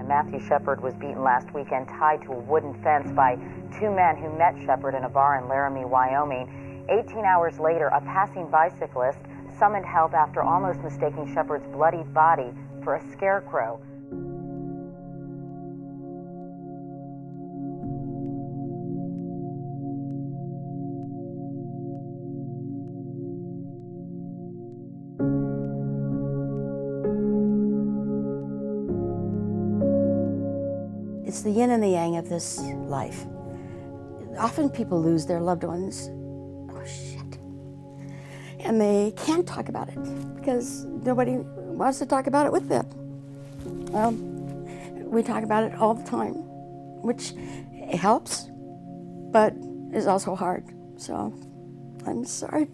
Matthew Shepard was beaten last weekend, tied to a wooden fence by two men who met Shepard in a bar in Laramie, Wyoming. 18 hours later, a passing bicyclist summoned help after almost mistaking Shepard's bloodied body for a scarecrow. It's the yin and the yang of this life. Often people lose their loved ones. Oh, shit. And they can't talk about it because nobody wants to talk about it with them. We talk about it all the time, which helps, but is also hard. So I'm sorry.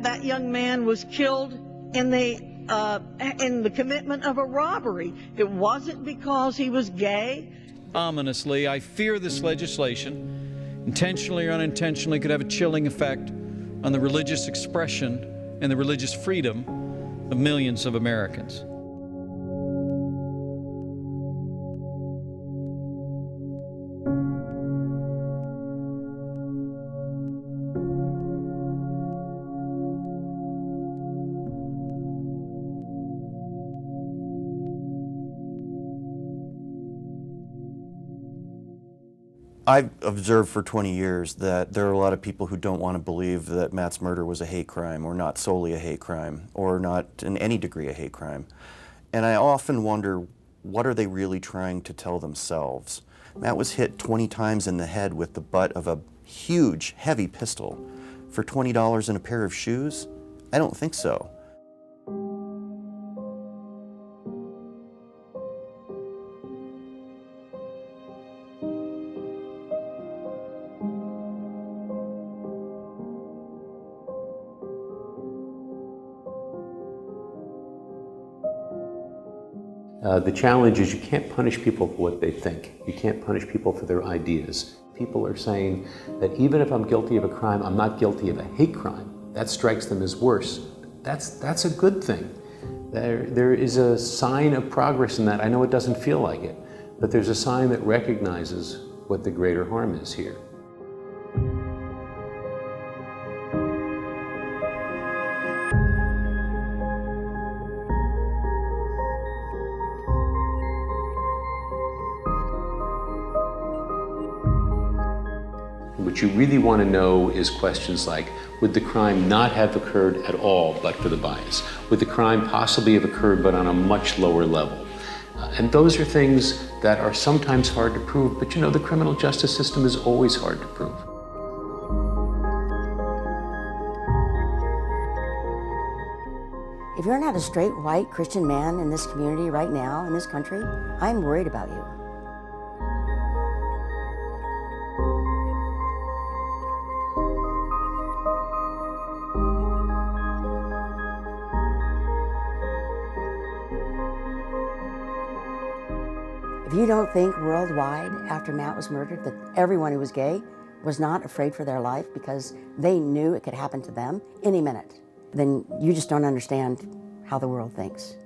That young man was killed in the commitment of a robbery. It wasn't because he was gay. Ominously, I fear this legislation, intentionally or unintentionally, could have a chilling effect on the religious expression and the religious freedom of millions of Americans. I've observed for 20 years that there are a lot of people who don't want to believe that Matt's murder was a hate crime, or not solely a hate crime, or not in any degree a hate crime. And I often wonder, what are they really trying to tell themselves? Matt was hit 20 times in the head with the butt of a huge, heavy pistol. For $20 and a pair of shoes? I don't think so. The challenge is you can't punish people for what they think. You can't punish people for their ideas. People are saying that even if I'm guilty of a crime, I'm not guilty of a hate crime. That strikes them as worse. That's a good thing. There is a sign of progress in that. I know it doesn't feel like it, but there's a sign that recognizes what the greater harm is here. What you really want to know is questions like, would the crime not have occurred at all but for the bias? Would the crime possibly have occurred but on a much lower level? And those are things that are sometimes hard to prove, but you know, the criminal justice system is always hard to prove. If you're not a straight, white, Christian man in this community right now, in this country, I'm worried about you. If you don't think worldwide, after Matt was murdered, that everyone who was gay was not afraid for their life because they knew it could happen to them any minute, then you just don't understand how the world thinks.